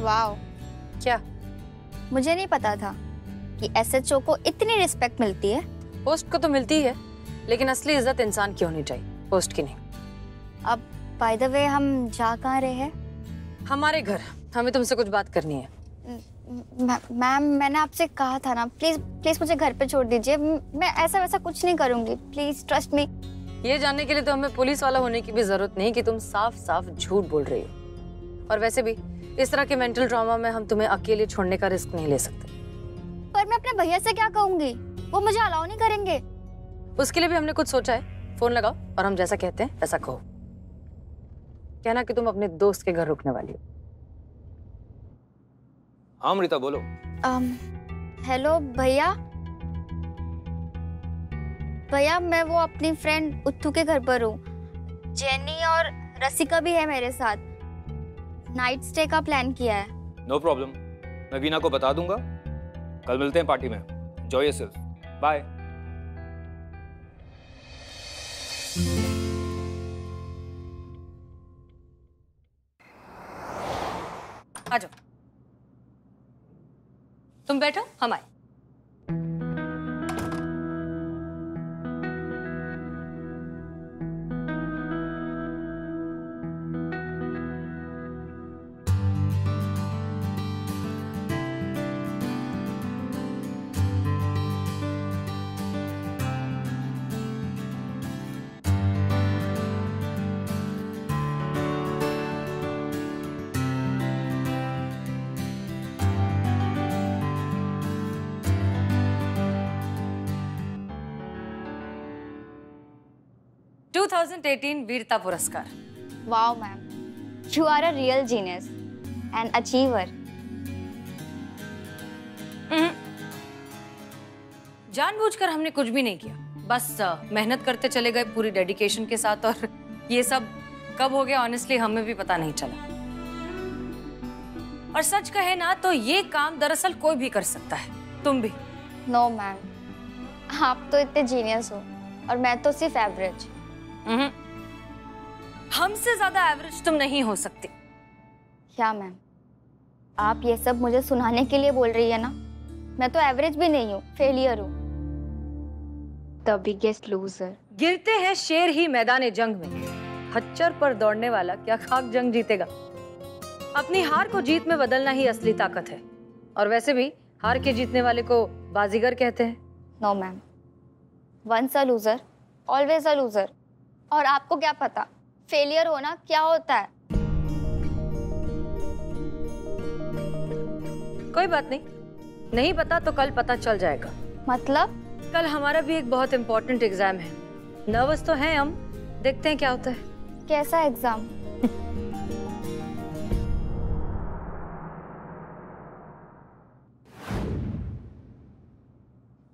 Wow. क्या? मुझे नहीं पता था कि एसएचओ को इतनी रिस्पेक्ट मिलती है। पोस्ट को तो मिलती है, लेकिन असली इज्जत इंसान की होनी चाहिए, पोस्ट की नहीं। अब बाय द वे हम जा कहाँ रहे हैं? हमारे घर। हमें तुमसे कुछ बात करनी है। मैम मैंने आपसे कहा था ना, प्लीज प्लीज मुझे घर पे छोड़ दीजिए। मैं ऐसा वैसा कुछ नहीं करूंगी, प्लीज ट्रस्ट मी। ये जानने के लिए तो हमें पुलिस वाला होने की भी जरूरत नहीं कि तुम साफ साफ झूठ बोल रही हो। और वैसे भी इस तरह के मेंटल ट्रॉमा में हम तुम्हें अकेले छोड़ने का रिस्क नहीं ले सकते। पर मैं अपने भैया से क्या कहूंगी, वो मुझे अलाउ नहीं करेंगे। उसके लिए भी हमने कुछ सोचा है। फोन लगाओ और हम जैसा कहते हैं वैसा कहो। कहना कि तुम अपने दोस्त के घर रुकने वाली हो। हाँ अमृता बोलो। हेलो भैया। भैया मैं वो अपनी फ्रेंड उत्थू के घर पर हूँ। जेनी और रसिका भी है मेरे साथ। नाइट स्टे का प्लान किया है। नो प्रॉब्लम, मैं वीना को बता दूंगा। कल मिलते हैं पार्टी में। Enjoy yourself. बाय। आ जाओ, तुम बैठो, हम आए। वीरता पुरस्कार। Wow ma'am, you are a real genius and achiever. जानबूझकर हमने कुछ भी नहीं किया, बस मेहनत करते चले गए पूरी डेडिकेशन के साथ। और ये सब कब हो गया ऑनेस्टली हमें भी पता नहीं चला। और सच कहे ना तो ये काम दरअसल कोई भी कर सकता है, तुम भी। नो मैम, आप तो इतने जीनियस हो और मैं तो सिर्फ एवरेज। हमसे ज्यादा एवरेज तुम नहीं हो सकती। क्या मैम, आप ये सब मुझे सुनाने के लिए बोल रही है ना? मैं तो एवरेज भी नहीं हूँ, फेलियर हूँ। The biggest loser. गिरते हैं शेर ही मैदान जंग में, खच्चर पर दौड़ने वाला क्या खाक जंग जीतेगा। अपनी हार को जीत में बदलना ही असली ताकत है। और वैसे भी हार के जीतने वाले को बाजीगर कहते हैं। No ma'am, once a loser always a loser. और आपको क्या पता फेलियर होना क्या होता है? कोई बात नहीं, नहीं पता तो कल पता चल जाएगा। मतलब? कल हमारा भी एक बहुत इंपॉर्टेंट एग्जाम है। नर्वस तो हैं हम, देखते हैं क्या होता है। कैसा एग्जाम?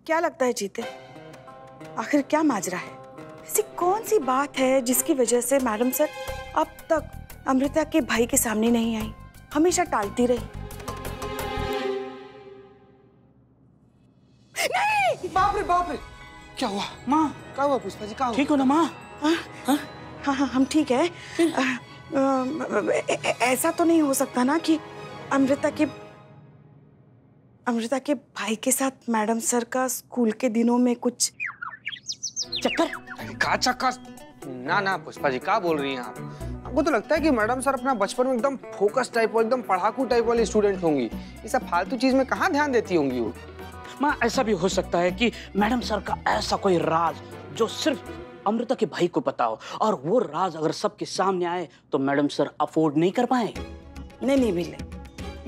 क्या लगता है जीते, आखिर क्या माजरा है? ऐसी कौन सी बात है जिसकी वजह से मैडम सर अब तक अमृता के भाई के सामने नहीं आई, हमेशा टालती रही? नहीं! बाप रे बाप रे, क्या हुआ माँ? क्या हुआ पुष्पा जी, क्या हुआ? ठीक हो ना माँ? हाँ हाँ हम ठीक है। ऐसा तो नहीं हो सकता ना कि अमृता के भाई के साथ मैडम सर का स्कूल के दिनों में कुछ चक्कर? का चक्कर? ना ना पुष्पा जी, क्या बोल रही हैं आप? आपको तो लगता है कि मैडम सर अपना बचपन में एकदम फोकस टाइप और एकदम पढ़ाकू टाइप वाली स्टूडेंट होंगी? ये सब फालतू चीज में कहाँ ध्यान देती होंगी वो? माँ ऐसा भी हो सकता है कि मैडम सर का ऐसा कोई राज जो सिर्फ अमृता के भाई को पता हो, और वो राज अगर सबके सामने आए तो मैडम सर अफोर्ड नहीं कर पाए। नहीं बिल्ले,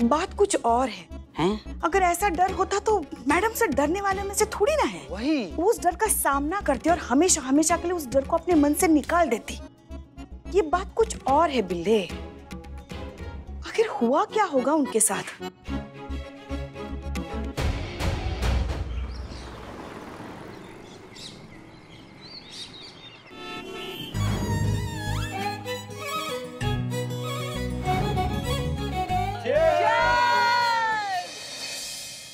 बात कुछ और है। हैं? अगर ऐसा डर होता तो मैडम से डरने वाले में से थोड़ी ना है। वही, वो उस डर का सामना करती और हमेशा हमेशा के लिए उस डर को अपने मन से निकाल देती। ये बात कुछ और है बिल्ले। आखिर हुआ क्या होगा उनके साथ?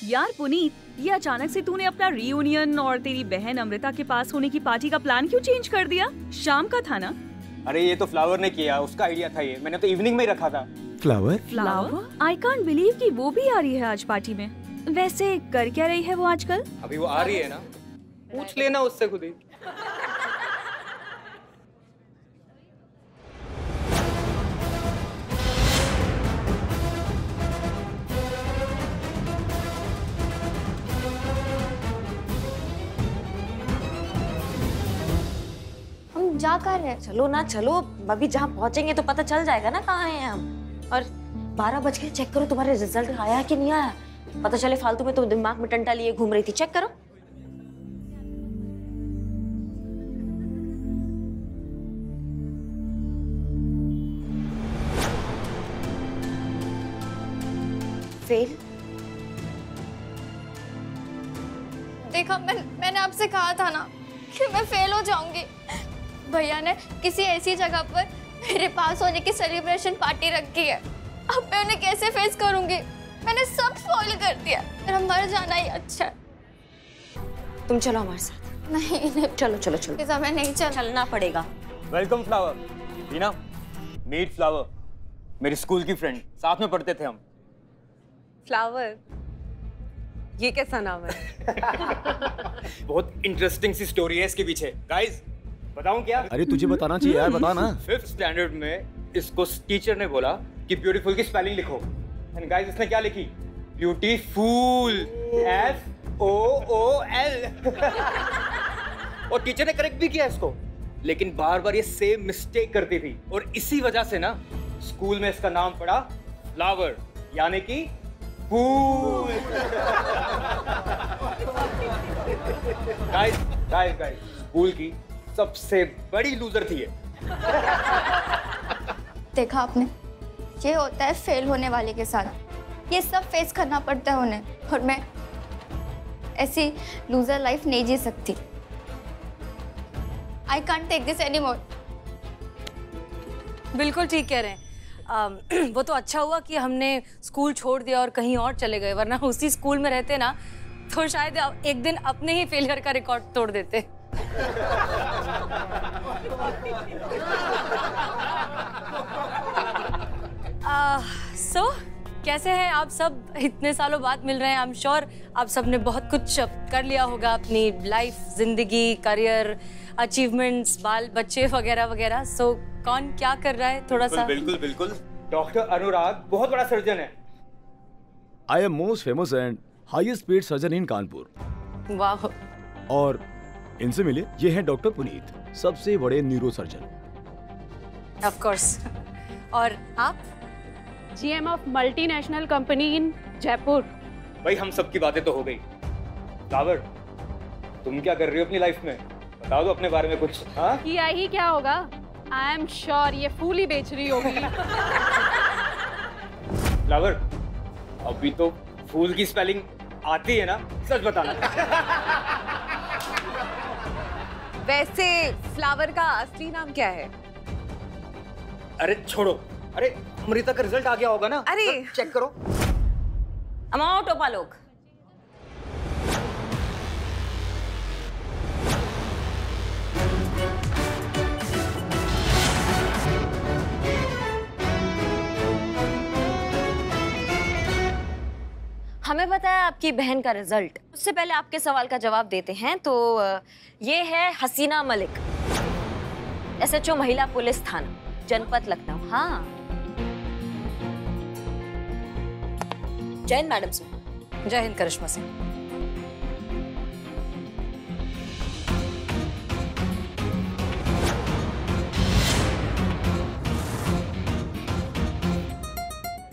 यार पुनीत, ये अचानक से तूने अपना रियूनियन और तेरी बहन अमृता के पास होने की पार्टी का प्लान क्यों चेंज कर दिया? शाम का था ना? अरे ये तो फ्लावर ने किया, उसका आइडिया था ये। मैंने तो इवनिंग में ही रखा था। Flower. Flower? I can't believe कि वो भी आ रही है आज पार्टी में। वैसे कर क्या रही है वो आजकल? अभी वो आ रही है ना, पूछ लेना उससे खुद ही। हम जा कर रहे हैं। चलो ना, चलो। अभी जहाँ पहुंचेंगे तो पता चल जाएगा ना कहाँ हैं हम। और 12 बज गए, चेक करो तुम्हारे रिजल्ट आया कि नहीं आया। पता चले फालतू में तुम दिमाग में टंटा लिए घूम रही थी। चेक करो। फेल। देखा, मैंने आपसे कहा था ना कि मैं फेल हो जाऊंगी। भैया ने किसी ऐसी जगह पर मेरे पास होने की सेलिब्रेशन पार्टी रखी है। अब मैं उन्हें कैसे फेस करूंगी? मैंने सब स्पॉइल कर दिया। मेरा मर जाना ही अच्छा है। तुम चलो हमारे साथ। नहीं, चलो चलो चलो। मैं नहीं चलना पड़ेगा। Welcome Flower. Reena, meet Flower, मेरी स्कूल की फ्रेंड, साथ में पढ़ते थे हम। फ्लावर, ये कैसा नाम है? बहुत इंटरेस्टिंग सी स्टोरी है इसके पीछे। गाइस, बताऊं क्या? अरे तुझे बताना चाहिए यार, बता ना। 5th स्टैंडर्ड में इसको टीचर ने बोला कि ब्यूटीफुल की स्पेलिंग लिखो। एंड गाइस, इसने क्या लिखी? Beautiful, FOOL। और टीचर ने करेक्ट भी किया इसको, लेकिन बार बार ये सेम मिस्टेक करती थी। और इसी वजह से ना स्कूल में इसका नाम पड़ा फ्लावर, यानी कि फूल। गाइस, स्कूल की सबसे बड़ी लूजर थी ये। देखा आपने, ये होता है फेल होने वाले के साथ। ये सब फेस करना पड़ता है उन्हें, और मैं ऐसी लूजर लाइफ नहीं जी सकती। I can't take this anymore. बिल्कुल ठीक कह रहे हैं। वो तो अच्छा हुआ कि हमने स्कूल छोड़ दिया और कहीं और चले गए, वरना उसी स्कूल में रहते ना तो शायद एक दिन अपने ही फेलियर का रिकॉर्ड तोड़ देते। सो कैसे हैं आप सब? इतने सालों बाद मिल रहे हैं। आई एम श्योर आप सब ने बहुत कुछ कर लिया होगा अपनी लाइफ, जिंदगी, करियर, अचीवमेंट्स, बाल बच्चे वगैरह वगैरह। सो कौन क्या कर रहा है थोड़ा सा? बिल्कुल। डॉक्टर अनुराग बहुत बड़ा सर्जन है। I am most famous and highest paid surgeon इन कानपुर। वाह। और इनसे मिले, ये हैं डॉक्टर पुनीत, सबसे बड़े न्यूरो सर्जन। Of course. और आप? GM ऑफ मल्टीनेशनल कंपनी इन जयपुर। भाई, हम सबकी बातें तो हो गई। फ्लावर, तुम क्या कर रही हो अपनी लाइफ में? बता दो अपने बारे में कुछ। हाँ, किया ही क्या होगा? आई एम श्योर ये फूल ही बेच रही होगी। फ्लावर, अभी तो फूल की स्पेलिंग आती है ना? सच बताना। वैसे फ्लावर का असली नाम क्या है? अरे छोड़ो। अरे, अमृता का रिजल्ट आ गया होगा ना? अरे चेक करो। अमाओ टोपा लोग। हमें पता है आपकी बहन का रिजल्ट। उससे पहले आपके सवाल का जवाब देते हैं। तो ये है हसीना मलिक, SHO महिला पुलिस थाना, जनपद लखनऊ। हाँ, जय हिंद मैडम सर। जय हिंद करिश्मा सिंह।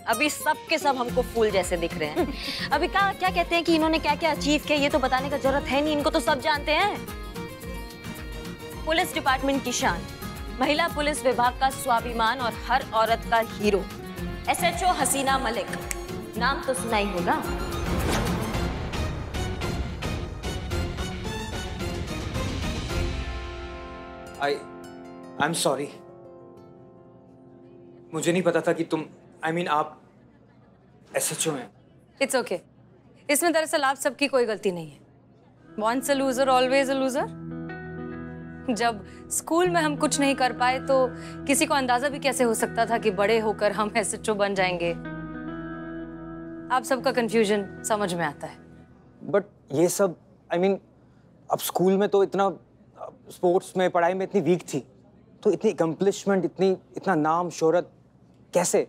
अभी सब के सब हमको फूल जैसे दिख रहे हैं। अभी क्या कहते हैं कि इन्होंने क्या क्या अचीव किया, ये तो बताने का जरूरत है नहीं, इनको तो सब जानते हैं। पुलिस डिपार्टमेंट की शान, महिला पुलिस विभाग का स्वाभिमान और हर औरत का हीरो, SHO हसीना मलिक। नाम तो सुना ही होगा। I am sorry. मुझे नहीं पता था कि तुम, आप SHO हैं। It's okay. इसमें दरअसल आप सबकी कोई गलती नहीं है। Once a loser always a loser. जब स्कूल में हम कुछ नहीं कर पाए तो किसी को अंदाजा भी कैसे हो सकता था कि बड़े होकर हम एसएचओ बन जाएंगे। आप सबका कंफ्यूजन समझ में आता है। बट ये सब अब स्कूल में तो इतना, स्पोर्ट्स में, पढ़ाई में इतनी वीक थी, तो इतनी अकम्पलिशमेंट, इतना नाम शोहरत कैसे?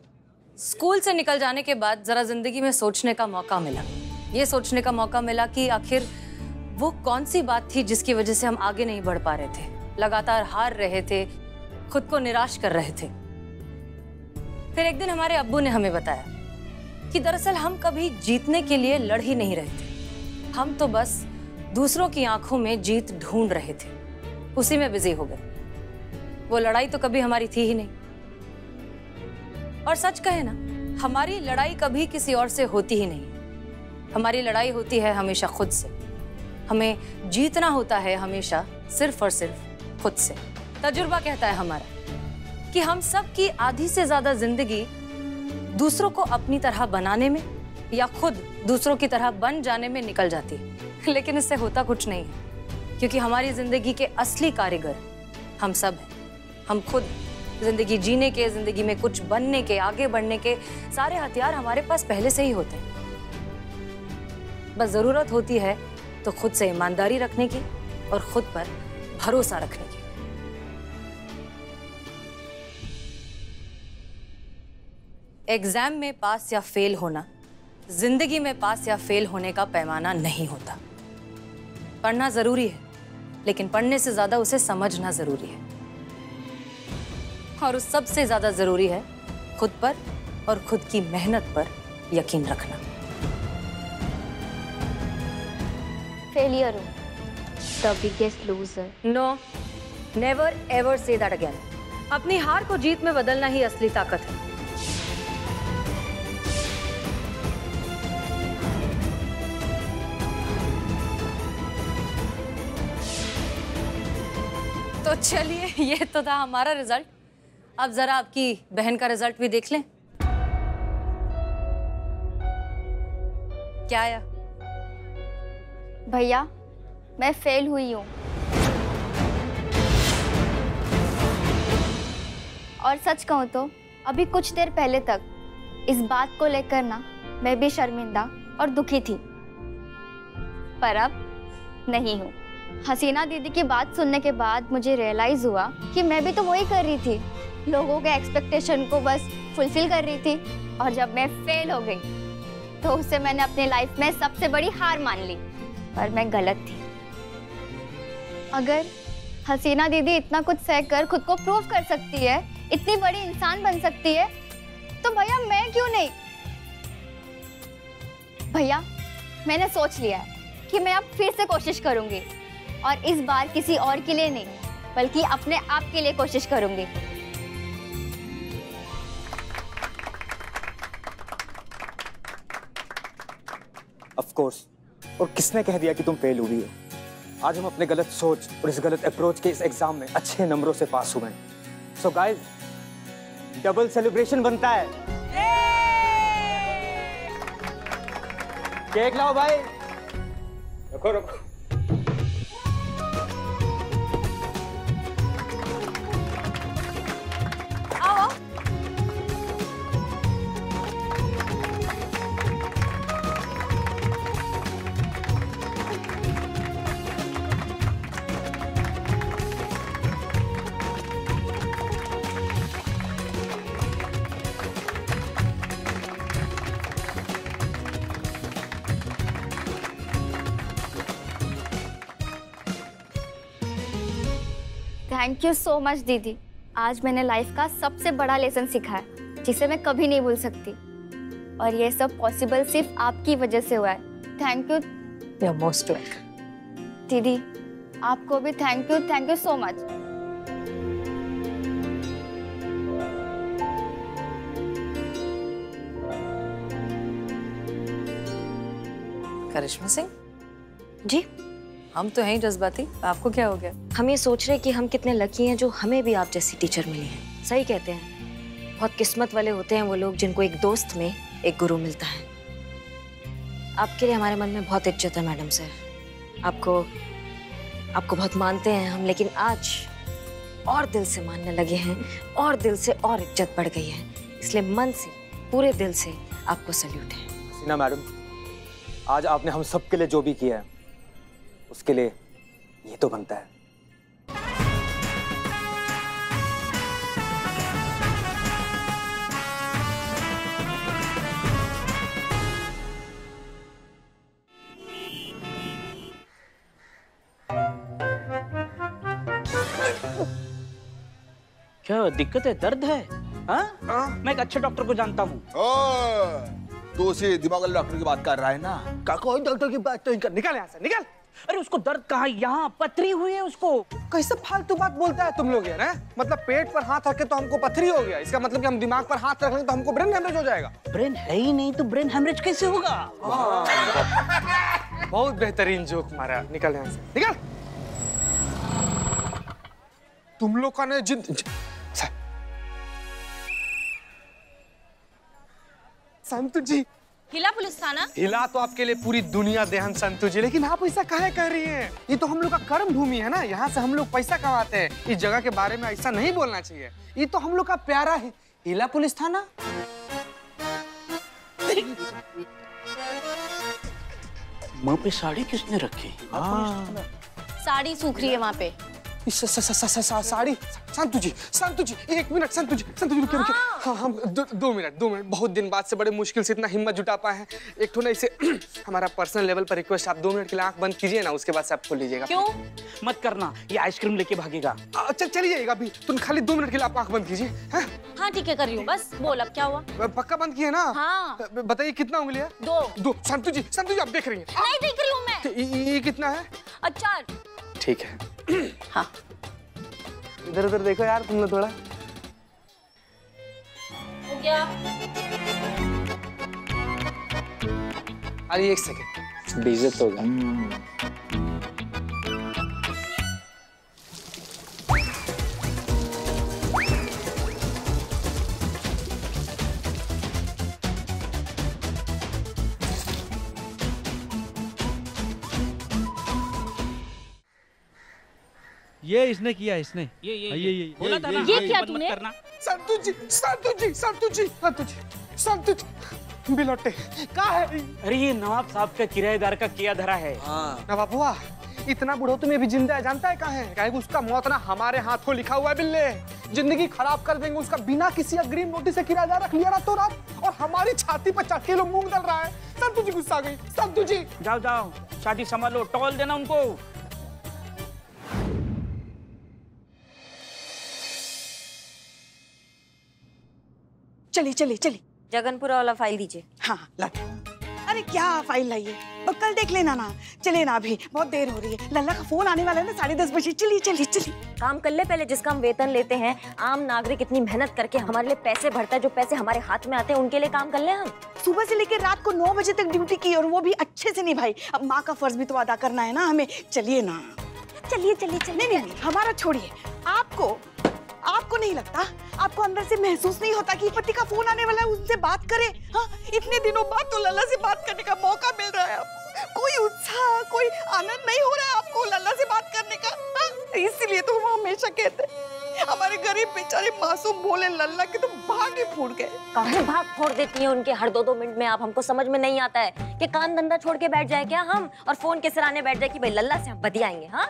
स्कूल से निकल जाने के बाद जरा जिंदगी में सोचने का मौका मिला। ये सोचने का मौका मिला कि आखिर वो कौन सी बात थी जिसकी वजह से हम आगे नहीं बढ़ पा रहे थे, लगातार हार रहे थे, खुद को निराश कर रहे थे। फिर एक दिन हमारे अब्बू ने हमें बताया कि दरअसल हम कभी जीतने के लिए लड़ ही नहीं रहे थे, हम तो बस दूसरों की आंखों में जीत ढूंढ रहे थे, उसी में बिजी हो गए। वो लड़ाई तो कभी हमारी थी ही नहीं। और सच कहे ना, हमारी लड़ाई कभी किसी और से होती ही नहीं। हमारी लड़ाई होती है हमेशा खुद से। हमें जीतना होता है हमेशा सिर्फ और सिर्फ खुद से। तजुर्बा कहता है हमारा कि हम सब की आधी से ज्यादा जिंदगी दूसरों को अपनी तरह बनाने में या खुद दूसरों की तरह बन जाने में निकल जाती है। लेकिन इससे होता कुछ नहीं है, क्योंकि हमारी जिंदगी के असली कारीगर हम सब हैं। हम खुद जिंदगी जीने के, जिंदगी में कुछ बनने के, आगे बढ़ने के सारे हथियार हमारे पास पहले से ही होते हैं। बस जरूरत होती है तो खुद से ईमानदारी रखने की और खुद पर भरोसा रखने की। एग्जाम में पास या फेल होना जिंदगी में पास या फेल होने का पैमाना नहीं होता। पढ़ना जरूरी है, लेकिन पढ़ने से ज्यादा उसे समझना जरूरी है। और उस सबसे ज्यादा जरूरी है खुद पर और खुद की मेहनत पर यकीन रखना। फेलियर हूँ, the biggest loser. No, never ever say that again. अपनी हार को जीत में बदलना ही असली ताकत है। तो चलिए, ये तो था हमारा रिजल्ट। अब जरा आपकी बहन का रिजल्ट भी देख लें। क्या आया? भैया, मैं फेल हुई हूँ। और सच कहूँ तो अभी कुछ देर पहले तक इस बात को लेकर ना मैं भी शर्मिंदा और दुखी थी, पर अब नहीं हूँ। हसीना दीदी की बात सुनने के बाद मुझे रियलाइज हुआ कि मैं भी तो वही कर रही थी, लोगों के एक्सपेक्टेशन को बस फुलफिल कर रही थी। और जब मैं फेल हो गई तो उससे मैंने अपनी लाइफ में सबसे बड़ी हार मान ली, पर मैं गलत थी। अगर हसीना दीदी इतना कुछ सहकर खुद को प्रूव कर सकती है, इतनी बड़ी इंसान बन सकती है, तो भैया मैं क्यों नहीं? भैया, मैंने सोच लिया है कि मैं अब फिर से कोशिश करूंगी, और इस बार किसी और के लिए नहीं बल्कि अपने आप के लिए कोशिश करूंगी। Of course. और किसने कह दिया कि तुम फेल हुई हो? आज हम अपने गलत सोच और इस गलत अप्रोच के इस एग्जाम में अच्छे नंबरों से पास हुए हैं। सो गाइस, डबल सेलिब्रेशन बनता है। केक लाओ भाई। रखो रखो। थैंक यू सो मच दीदी। आज मैंने लाइफ का सबसे बड़ा लेसन सीखा है, जिसे मैं कभी नहीं भूल सकती। और ये सब पॉसिबल सिर्फ आपकी वजह से हुआ है। Thank you. You are most welcome. दीदी, आपको भी thank you so much. Karishma Singh ji, हम तो हैं जज्बाती, आपको क्या हो गया? हम ये सोच रहे कि हम कितने लकी हैं जो हमें भी आप जैसी टीचर मिली है। सही कहते हैं, बहुत किस्मत वाले होते हैं वो लोग जिनको एक दोस्त में एक गुरु मिलता है। आपके लिए हमारे मन में बहुत इज्जत है मैडम सर। आपको आपको बहुत मानते हैं हम, लेकिन आज और दिल से मानने लगे हैं और दिल से और इज्जत बढ़ गई है, इसलिए मन से पूरे दिल से आपको सल्यूट है। हसीना मैडम, आज आपने हम सब के लिए जो भी किया है उसके लिए ये तो बनता है। क्या दिक्कत है, दर्द है? हाँ? मैं एक अच्छे डॉक्टर को जानता हूँ। तो उसे दिमाग वाले डॉक्टर की बात कर रहा है ना? कोई डॉक्टर की बात तो निकल यहाँ से, निकल। अरे उसको दर्द कहाँ, यहाँ पथरी हुई है उसको। कैसे फालतू बात बोलता है तुम लोग यार, हैं? मतलब पेट पर हाथ रखे तो हमको पथरी हो गया, इसका मतलब कि हम दिमाग पर हाथ रख लें तो हमको ब्रेन हेमरेज हो जाएगा। ब्रेन है ही नहीं तो ब्रेन हेमरेज कैसे होगा? बहुत बेहतरीन जोक मारा, निकल यहाँ से, निकल। तुम लोग का ने संतु जी। हिला पुलिस थाना? हिला तो आपके लिए पूरी दुनिया देहन संतु जी, लेकिन आप ऐसा काहे कह रही हैं? ये तो हम लोग का कर्म भूमि है ना, यहाँ से हम लोग पैसा कमाते हैं। इस जगह के बारे में ऐसा नहीं बोलना चाहिए। ये तो हम लोग का प्यारा हिला पुलिस थाना। माँ पे साड़ी किसने रखी? साड़ी सूख रही है वहाँ पे। साड़ी। संतु जी, एक मिनट, संतु जी रुकिए। हाँ, हम दो मिनट, बहुत दिन बाद से बड़े मुश्किल से इतना हिम्मत जुटा पाए हैं। एक तो ना इसे हमारा पर्सनल लेवल पर रिक्वेस्ट, आप 2 मिनट के लिए आंख बंद कीजिए ना, उसके बाद से आप खोल लीजिएगा। क्यों? मत करना, ये आइसक्रीम लेके भागेगा। अच्छा चली जाइएगा अभी, तुम खाली 2 मिनट के लिए आप आंख बंद कीजिए। हाँ ठीक है, कर रही हूँ, बस बोल अब क्या हुआ? पक्का बंद किए ना? हाँ। बताइए कितना उंगली है? 2। संतु जी आप देख रही हैं? नहीं देख रही हूँ मैं। ये कितना है? 4। ठीक है। हाँ, इधर देखो यार तुम लोग थोड़ा। हो गया। अरे 1 सेकंड, बेइज्जत होगा। ये इसने किया, इसने ये बोला था ना, ये क्या तूने? संतु जी बिलोटे का है? अरे ये नवाब साहब का किराएदार का किया धरा है। नवाब हुआ, इतना बूढ़ो तुम्हें भी जिंदा है, जानता है कहाँ है? कहे उसका मौत ना हमारे हाथों लिखा हुआ है बिल्ले। जिंदगी खराब कर देंगे उसका, बिना किसी अग्रिम नोटिस से किराएदार रख लिया रातों रात, और हमारी छाती पर 4 किलो मूंग डल रहा है। संतु जी गुस्सा आ गई। संतु जी जाओ, शादी संभालो, टॉल देना उनको। चली। जगनपुरा वाला फाइल दीजिए। हाँ ला। अरे क्या फाइल लाइए, कल देख लेना ना। चले ना, अभी बहुत देर हो रही है। लल्ला का फोन आने वाला है ना 10:30 बजे। चलिए। काम कर ले पहले, जिसका हम वेतन लेते हैं। आम नागरिक इतनी मेहनत करके हमारे लिए पैसे भरता है, जो पैसे हमारे हाथ में आते हैं उनके लिए काम कर ले हम। सुबह से लेकर रात को 9 बजे तक ड्यूटी की, और वो भी अच्छे से निभाई। अब माँ का फर्ज भी तो अदा करना है ना हमें। चलिए ना। चलिए। नहीं, हमारा छोड़िए। आपको नहीं लगता, आपको अंदर से महसूस नहीं होता कि पति का फोन आने वाला है, उनसे बात करें? हाँ, इतने दिनों बाद तो लल्ला से बात करने का मौका मिल रहा है आपको। कोई उत्साह, कोई आनंद नहीं हो रहा है आपको लल्ला से बात करने का? हाँ? इसीलिए तो हम हमेशा कहते हैं, हमारे गरीब बेचारे मासूम भोले लल्ला के तो भाग ही फूट गए। कहाँ भाग फोड़ देती है उनके हर 2-2 मिनट में आप? हमको समझ में नहीं आता है कि काम धंधा छोड़ के बैठ जाए क्या हम, और फोन के सिराने बैठ जाए कि भाई लल्ला से हम बतियाएंगे। हाँ,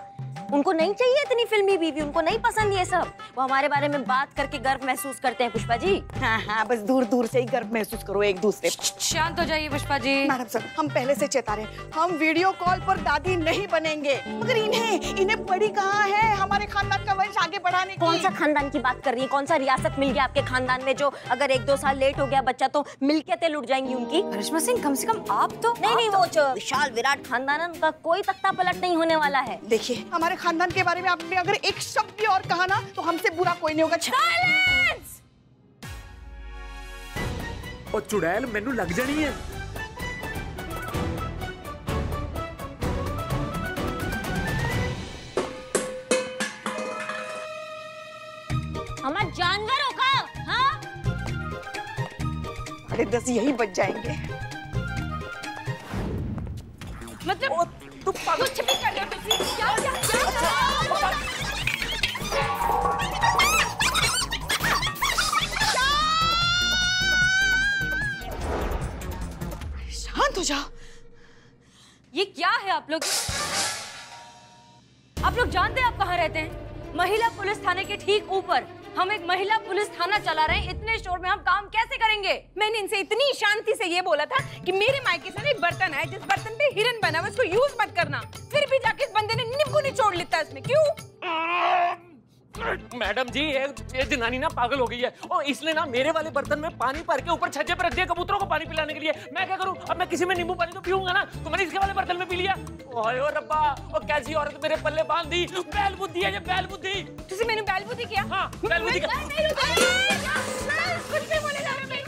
उनको नहीं चाहिए इतनी फिल्मी बीवी, उनको नहीं पसंद ये सब। वो हमारे बारे में बात करके गर्व महसूस करते हैं पुष्पा जी। हाँ, बस दूर से ही गर्व महसूस करो एक दूसरे पर। शांत हो जाइए पुष्पा जी। मैडम सर, हम पहले से चेता रहे, हम वीडियो कॉल पर दादी नहीं बनेंगे। मगर इन्हें पड़ी कहाँ है हमारे खानदान का वंश आगे बढ़ाने की? कौन सा खानदान की बात कर रही है? कौन सा रियासत मिल गया आपके खानदान में, जो अगर 1-2 साल लेट हो गया बच्चा तो मिल्कियतें लुट जाएंगी उनकी? करिश्मा सिंह, कम से कम आप तो नहीं, वो विशाल विराट खानदान है, उनका कोई तख्ता पलट नहीं होने वाला है। देखिए, हमारे खानदान के बारे में आपने अगर एक शब्द भी और कहा ना, तो हमसे बुरा कोई नहीं होगा। साइलेंस! ओ चुड़ैल, मैनू लग जानी है। हमारा जानवर होगा। हाँ? 10:30 यही बच जाएंगे। मतलब कुछ भी कर रहे हो तुसी? क्या क्या शांत हो जाओ। ये क्या है आप लोग जानते हैं आप कहाँ रहते हैं? महिला पुलिस थाने के ठीक ऊपर। हम एक महिला पुलिस थाना चला रहे हैं, इतने शोर में हम काम कैसे करेंगे? मैंने इनसे इतनी शांति से ये बोला था कि मेरे मायके से एक बर्तन है, जिस बर्तन पे हिरन बना हुआ उसको यूज मत करना, फिर भी जाके इस बंदे ने नींबू निचोड़ लेता है इसमें। क्यों? मैडम जी ये जनानी ना पागल हो गई है और इसने ना मेरे वाले बर्तन में पानी भर के ऊपर छज्जे पर रख दिया कबूतरों को पानी पिलाने के लिए। मैं क्या करूं? अब मैं किसी में नींबू पानी तो पीऊंगा ना, तो मैंने इसके वाले बर्तन में पी लिया। ओए ओ रब्बा, और कैसी औरत मेरे पल्ले बांध दी। बैल बुद्धि है ये, बैल बुद्धि। तुसी मैंने बैल बुद्धि किया? हाँ, बैल बुद्धि कुछ भी बोले जा रहे हैं।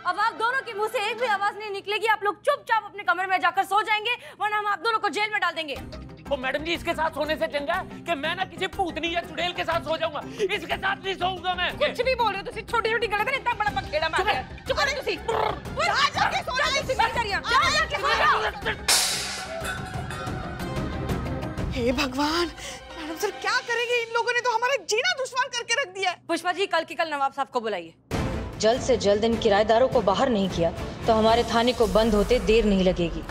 अब आप दोनों के मुंह से एक भी आवाज नहीं निकलेगी। आप लोग चुपचाप अपने कमरे में जाकर सो जाएंगे, वरना हम आप दोनों को जेल में डाल देंगे। ओ मैडम जी, इसके साथ सोने से चंगा कि मैं ना किसी भूतनी या चुड़ैल के साथ सो जाऊंगा। इसके साथ नहीं सोऊंगा मैं। कुछ भी बोल रहे हो तुसी, छोटी-छोटी गलत है, इतना बड़ा पखेड़ा मार दिया। चुप करो तुसी। जाके सो जाओ, तुसी बात करिए। जाके सो जाओ। हे भगवान, मैडम सर क्या करेंगे? इन लोगों ने तो हमारा जीना दुश्वार करके रख दिया है। पुष्पा जी, कल की कल नवाब साहब को बुलाइए। जल्द से जल्द इन किराएदारों को बाहर नहीं किया तो हमारे थाने को बंद होते देर नहीं लगेगी।